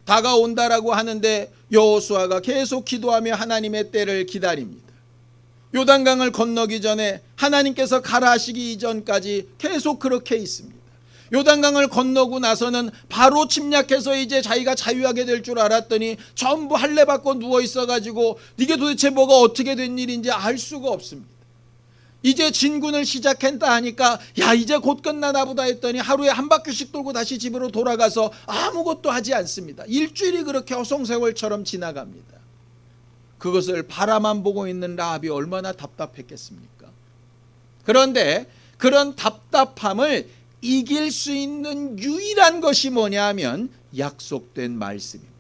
S1: 다가온다라고 하는데 여호수아가 계속 기도하며 하나님의 때를 기다립니다. 요단강을 건너기 전에 하나님께서 가라 하시기 이전까지 계속 그렇게 있습니다. 요단강을 건너고 나서는 바로 침략해서 이제 자기가 자유하게 될 줄 알았더니 전부 할례 받고 누워 있어가지고 이게 도대체 뭐가 어떻게 된 일인지 알 수가 없습니다. 이제 진군을 시작했다 하니까 야 이제 곧 끝나나 보다 했더니 하루에 한 바퀴씩 돌고 다시 집으로 돌아가서 아무것도 하지 않습니다. 일주일이 그렇게 허송세월처럼 지나갑니다. 그것을 바라만 보고 있는 라합이 얼마나 답답했겠습니까? 그런데 그런 답답함을 이길 수 있는 유일한 것이 뭐냐 하면 약속된 말씀입니다.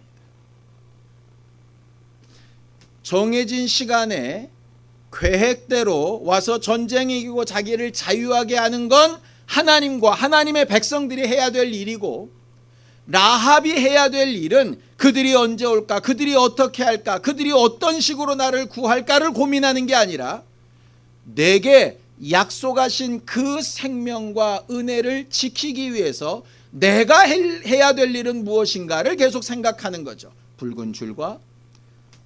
S1: 정해진 시간에 계획대로 와서 전쟁에 이기고 자기를 자유하게 하는 건 하나님과 하나님의 백성들이 해야 될 일이고, 라합이 해야 될 일은 그들이 언제 올까, 그들이 어떻게 할까, 그들이 어떤 식으로 나를 구할까를 고민하는 게 아니라 내게 약속하신 그 생명과 은혜를 지키기 위해서 내가 해야 될 일은 무엇인가를 계속 생각하는 거죠. 붉은 줄과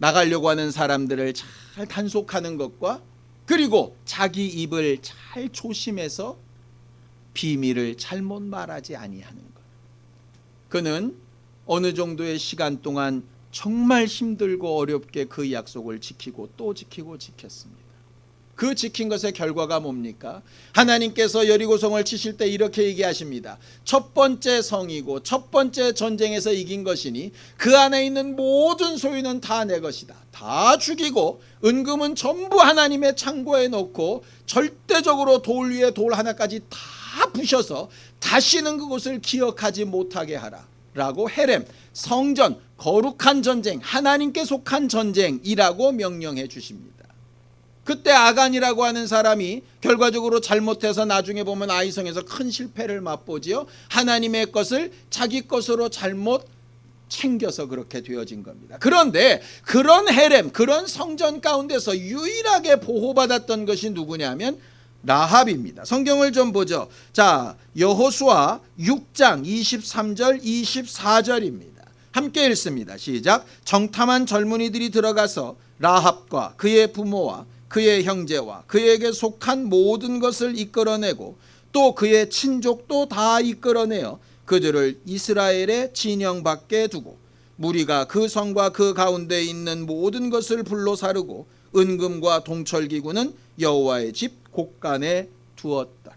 S1: 나가려고 하는 사람들을 잘 단속하는 것과, 그리고 자기 입을 잘 조심해서 비밀을 잘못 말하지 아니하는 것. 그는 어느 정도의 시간 동안 정말 힘들고 어렵게 그 약속을 지키고 또 지키고 지켰습니다. 그 지킨 것의 결과가 뭡니까? 하나님께서 여리고성을 치실 때 이렇게 얘기하십니다. 첫 번째 성이고 첫 번째 전쟁에서 이긴 것이니 그 안에 있는 모든 소유는 다 내 것이다. 다 죽이고 은금은 전부 하나님의 창고에 넣고 절대적으로 돌 위에 돌 하나까지 다 부셔서 다시는 그곳을 기억하지 못하게 하라 라고 헤렘, 성전, 거룩한 전쟁, 하나님께 속한 전쟁이라고 명령해 주십니다. 그때 아간이라고 하는 사람이 결과적으로 잘못해서 나중에 보면 아이성에서 큰 실패를 맛보지요. 하나님의 것을 자기 것으로 잘못 챙겨서 그렇게 되어진 겁니다. 그런데 그런 헤렘, 그런 성전 가운데서 유일하게 보호받았던 것이 누구냐면 라합입니다. 성경을 좀 보죠. 자, 여호수아 6장 23절 24절입니다. 함께 읽습니다. 시작. 정탐한 젊은이들이 들어가서 라합과 그의 부모와 그의 형제와 그에게 속한 모든 것을 이끌어내고 또 그의 친족도 다 이끌어내어 그들을 이스라엘의 진영 밖에 두고 무리가 그 성과 그 가운데 있는 모든 것을 불로 사르고 은금과 동철기구는 여호와의 집 곳간에 두었더라.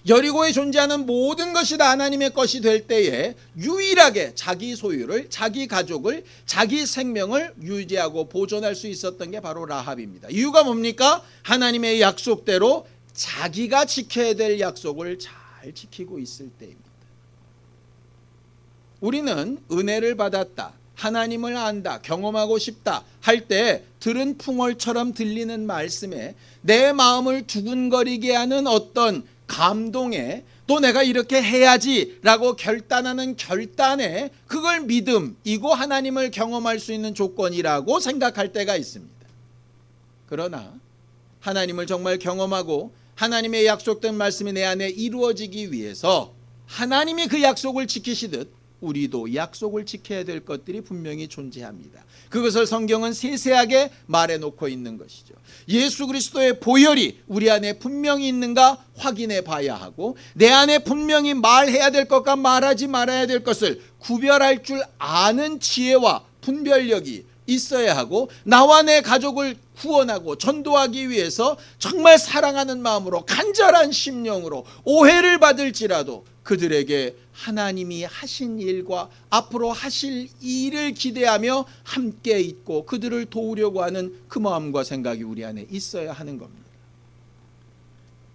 S1: 여리고에 존재하는 모든 것이 다 하나님의 것이 될 때에 유일하게 자기 소유를, 자기 가족을, 자기 생명을 유지하고 보존할 수 있었던 게 바로 라합입니다. 이유가 뭡니까? 하나님의 약속대로 자기가 지켜야 될 약속을 잘 지키고 있을 때입니다. 우리는 은혜를 받았다, 하나님을 안다, 경험하고 싶다 할 때 들은 풍월처럼 들리는 말씀에 내 마음을 두근거리게 하는 어떤 감동에, 또 내가 이렇게 해야지 라고 결단하는 결단에 그걸 믿음이고 하나님을 경험할 수 있는 조건이라고 생각할 때가 있습니다. 그러나 하나님을 정말 경험하고 하나님의 약속된 말씀이 내 안에 이루어지기 위해서 하나님이 그 약속을 지키시듯 우리도 약속을 지켜야 될 것들이 분명히 존재합니다. 그것을 성경은 세세하게 말해놓고 있는 것이죠. 예수 그리스도의 보혈이 우리 안에 분명히 있는가 확인해 봐야 하고, 내 안에 분명히 말해야 될 것과 말하지 말아야 될 것을 구별할 줄 아는 지혜와 분별력이 있어야 하고, 나와 내 가족을 구원하고 전도하기 위해서 정말 사랑하는 마음으로 간절한 심령으로 오해를 받을지라도 그들에게 하나님이 하신 일과 앞으로 하실 일을 기대하며 함께 있고 그들을 도우려고 하는 그 마음과 생각이 우리 안에 있어야 하는 겁니다.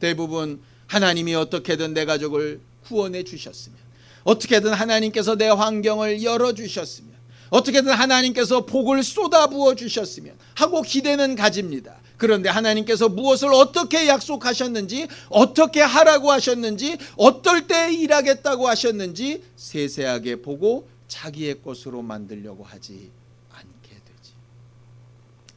S1: 대부분 하나님이 어떻게든 내 가족을 구원해 주셨으면, 어떻게든 하나님께서 내 환경을 열어주셨으면, 어떻게든 하나님께서 복을 쏟아부어 주셨으면 하고 기대는 가집니다. 그런데 하나님께서 무엇을 어떻게 약속하셨는지, 어떻게 하라고 하셨는지, 어떨 때 일하겠다고 하셨는지 세세하게 보고 자기의 것으로 만들려고 하지 않게 되지.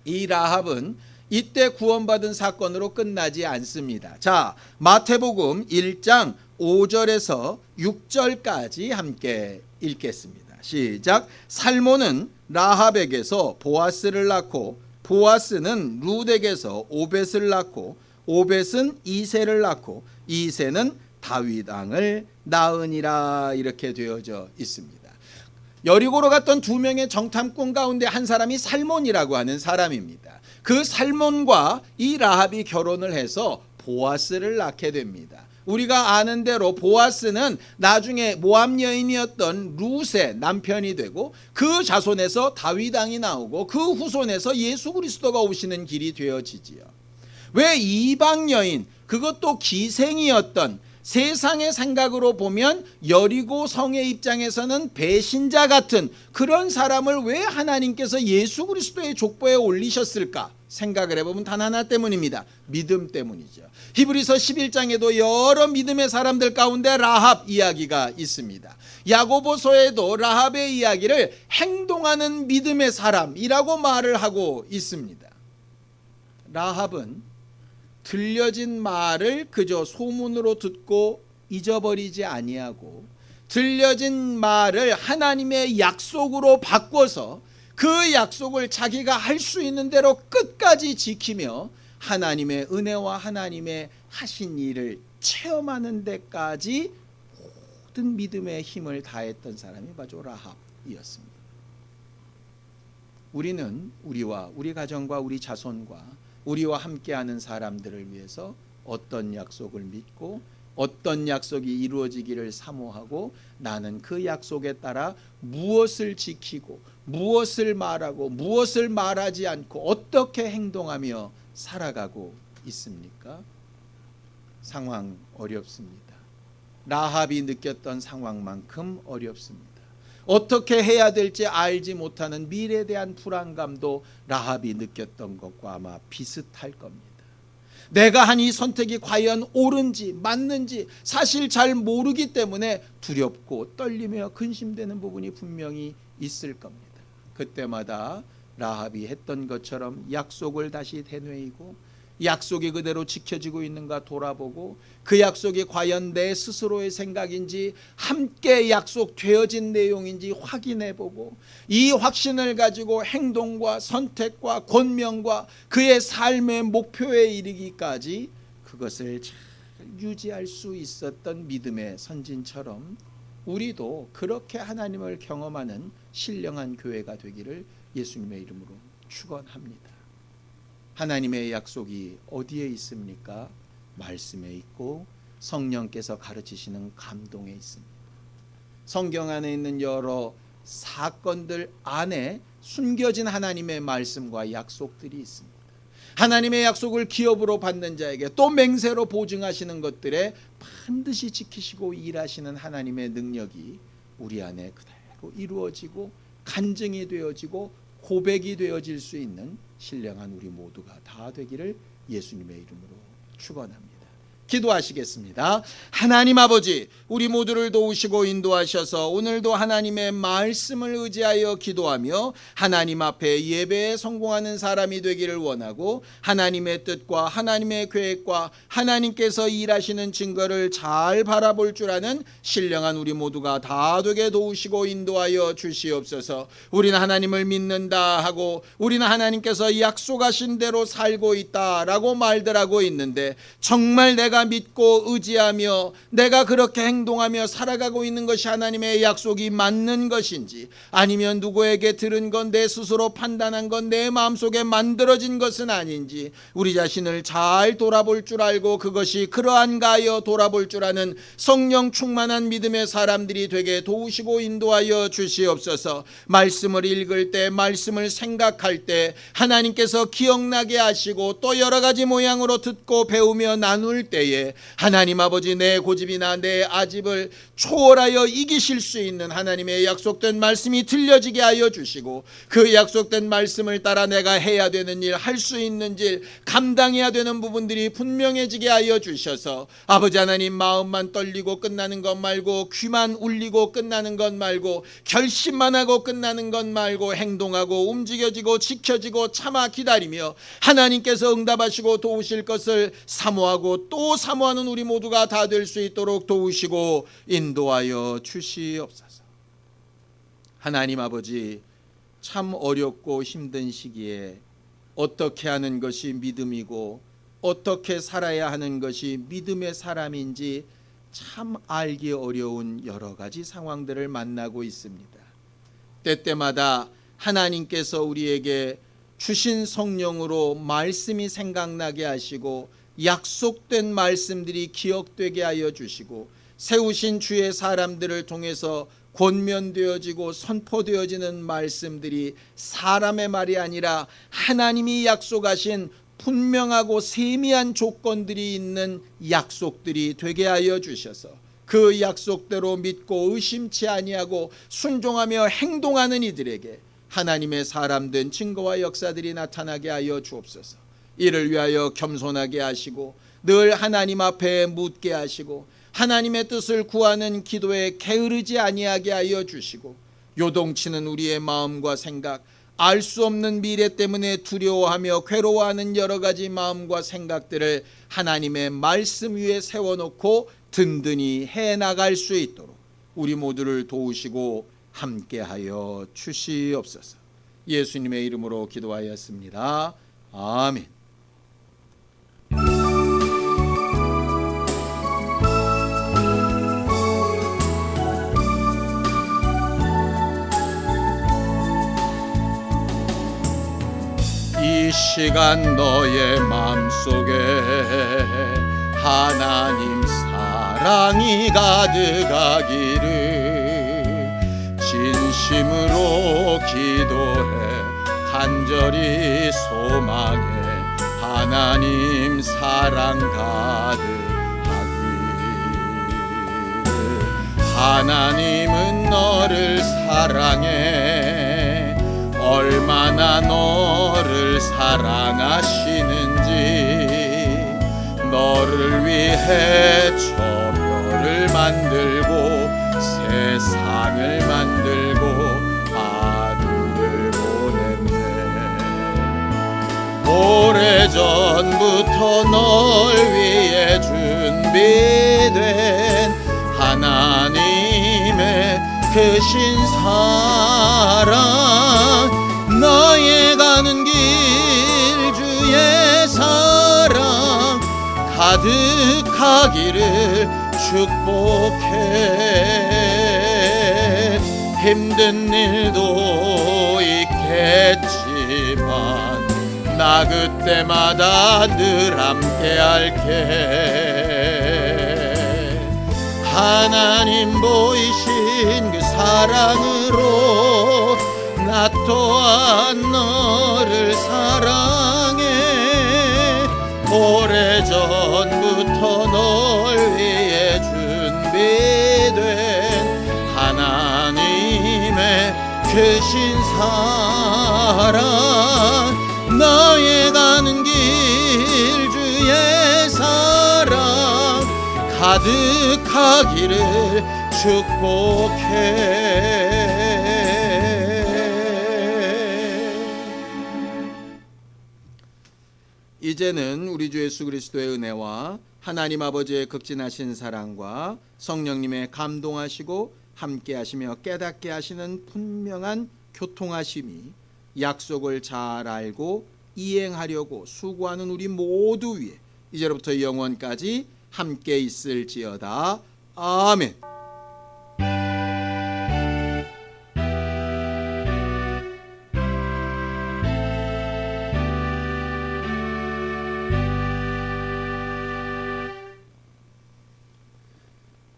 S1: 이 라합은 이때 구원받은 사건으로 끝나지 않습니다. 자, 마태복음 1장 5절에서 6절까지 함께 읽겠습니다. 시작. 살몬은 라합에게서 보아스를 낳고, 보아스는 룻에게서 오벳을 낳고, 오벳은 이새를 낳고, 이새는 다윗 왕을 낳으니라 이렇게 되어져 있습니다. 여리고로 갔던 두 명의 정탐꾼 가운데 한 사람이 살몬이라고 하는 사람입니다. 그 살몬과 이 라합이 결혼을 해서 보아스를 낳게 됩니다. 우리가 아는 대로 보아스는 나중에 모압 여인이었던 룻의 남편이 되고 그 자손에서 다윗 왕이 나오고 그 후손에서 예수 그리스도가 오시는 길이 되어지지요. 왜 이방 여인, 그것도 기생이었던, 세상의 생각으로 보면 여리고 성의 입장에서는 배신자 같은 그런 사람을 왜 하나님께서 예수 그리스도의 족보에 올리셨을까 생각을 해보면 단 하나 때문입니다. 믿음 때문이죠. 히브리서 11장에도 여러 믿음의 사람들 가운데 라합 이야기가 있습니다. 야고보서에도 라합의 이야기를 행동하는 믿음의 사람이라고 말을 하고 있습니다. 라합은 들려진 말을 그저 소문으로 듣고 잊어버리지 아니하고 들려진 말을 하나님의 약속으로 바꿔서 그 약속을 자기가 할 수 있는 대로 끝까지 지키며 하나님의 은혜와 하나님의 하신 일을 체험하는 데까지 모든 믿음의 힘을 다했던 사람이 바로 라합이었습니다. 우리는 우리와 우리 가정과 우리 자손과 우리와 함께하는 사람들을 위해서 어떤 약속을 믿고 어떤 약속이 이루어지기를 사모하고 나는 그 약속에 따라 무엇을 지키고 무엇을 말하고 무엇을 말하지 않고 어떻게 행동하며 살아가고 있습니까? 상황 어렵습니다. 라합이 느꼈던 상황만큼 어렵습니다. 어떻게 해야 될지 알지 못하는 미래에 대한 불안감도 라합이 느꼈던 것과 아마 비슷할 겁니다. 내가 한 이 선택이 과연 옳은지 맞는지 사실 잘 모르기 때문에 두렵고 떨리며 근심되는 부분이 분명히 있을 겁니다. 그때마다 라합이 했던 것처럼 약속을 다시 되뇌이고 약속이 그대로 지켜지고 있는가 돌아보고 그 약속이 과연 내 스스로의 생각인지 함께 약속되어진 내용인지 확인해보고 이 확신을 가지고 행동과 선택과 권면과 그의 삶의 목표에 이르기까지 그것을 잘 유지할 수 있었던 믿음의 선진처럼 우리도 그렇게 하나님을 경험하는 신령한 교회가 되기를 예수님의 이름으로 축원합니다. 하나님의 약속이 어디에 있습니까? 말씀에 있고 성령께서 가르치시는 감동에 있습니다. 성경 안에 있는 여러 사건들 안에 숨겨진 하나님의 말씀과 약속들이 있습니다. 하나님의 약속을 기업으로 받는 자에게 또 맹세로 보증하시는 것들에 반드시 지키시고 일하시는 하나님의 능력이 우리 안에 그대로 이루어지고 간증이 되어지고 고백이 되어질 수 있는 신령한 우리 모두가 다 되기를 예수님의 이름으로 축원합니다. 기도하시겠습니다. 하나님 아버지, 우리 모두를 도우시고 인도하셔서 오늘도 하나님의 말씀을 의지하여 기도하며 하나님 앞에 예배에 성공하는 사람이 되기를 원하고 하나님의 뜻과 하나님의 계획과 하나님께서 일하시는 증거를 잘 바라볼 줄 아는 신령한 우리 모두가 다 되게 도우시고 인도하여 주시옵소서. 우리는 하나님을 믿는다 하고 우리는 하나님께서 약속하신 대로 살고 있다라고 말들 하고 있는데 정말 내가 믿고 의지하며 내가 그렇게 행동하며 살아가고 있는 것이 하나님의 약속이 맞는 것인지 아니면 누구에게 들은 건 내 스스로 판단한 건 내 마음속에 만들어진 것은 아닌지 우리 자신을 잘 돌아볼 줄 알고 그것이 그러한가 하여 돌아볼 줄 아는 성령 충만한 믿음의 사람들이 되게 도우시고 인도하여 주시옵소서. 말씀을 읽을 때 말씀을 생각할 때 하나님께서 기억나게 하시고 또 여러 가지 모양으로 듣고 배우며 나눌 때 하나님 아버지 내 고집이나 내 아집을 초월하여 이기실 수 있는 하나님의 약속된 말씀이 들려지게 하여 주시고 그 약속된 말씀을 따라 내가 해야 되는 일, 할 수 있는 일, 감당해야 되는 부분들이 분명해지게 하여 주셔서 아버지 하나님 마음만 떨리고 끝나는 것 말고 귀만 울리고 끝나는 것 말고 결심만 하고 끝나는 것 말고 행동하고 움직여지고 지켜지고 참아 기다리며 하나님께서 응답하시고 도우실 것을 사모하고 또 사모하는 우리 모두가 다 될 수 있도록 도우시고 인도하여 주시옵소서. 하나님 아버지, 참 어렵고 힘든 시기에 어떻게 하는 것이 믿음이고 어떻게 살아야 하는 것이 믿음의 사람인지 참 알기 어려운 여러 가지 상황들을 만나고 있습니다. 때때마다 하나님께서 우리에게 주신 성령으로 말씀이 생각나게 하시고 약속된 말씀들이 기억되게 하여 주시고 세우신 주의 사람들을 통해서 권면되어지고 선포되어지는 말씀들이 사람의 말이 아니라 하나님이 약속하신 분명하고 세미한 조건들이 있는 약속들이 되게 하여 주셔서 그 약속대로 믿고 의심치 아니하고 순종하며 행동하는 이들에게 하나님의 사람된 증거와 역사들이 나타나게 하여 주옵소서. 이를 위하여 겸손하게 하시고 늘 하나님 앞에 묻게 하시고 하나님의 뜻을 구하는 기도에 게으르지 아니하게 하여 주시고 요동치는 우리의 마음과 생각, 알 수 없는 미래 때문에 두려워하며 괴로워하는 여러 가지 마음과 생각들을 하나님의 말씀 위에 세워놓고 든든히 해나갈 수 있도록 우리 모두를 도우시고 함께하여 주시옵소서. 예수님의 이름으로 기도하였습니다. 아멘. 이 시간 너의 마음속에 하나님 사랑이 가득하기를 진심으로 기도해 간절히 소망해 하나님 사랑 가득하기를. 하나님은 너를 사랑해 얼마나 너를 사랑하시는지 너를 위해 저 별을 만들고 세상을 만들고 아들을 보냈네. 오래전부터 널 위해 준비된 하나님의 크신 사랑 너의 가는 길 주의 사랑 가득하기를 축복해. 힘든 일도 있겠지만 나 그때마다 늘 함께 할게. 하나님 보이신 그 사랑으로 나 또한 너를 사랑해. 오래전부터 널 위해 준비된 하나님의 크신 사랑 너의 가는 길 주의 사랑 가득하기를 축복해. 이제는 우리 주 예수 그리스도의 은혜와 하나님 아버지의 극진하신 사랑과 성령님의 감동하시고 함께하시며 깨닫게 하시는 분명한 교통하심이 약속을 잘 알고 이행하려고 수고하는 우리 모두 위에 이제로부터 영원까지 함께 있을지어다. 아멘.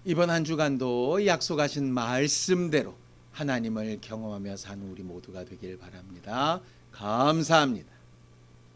S1: 이번 한 주간도 약속하신 말씀대로 하나님을 경험하며 사는 우리 모두가 되길 바랍니다. 감사합니다.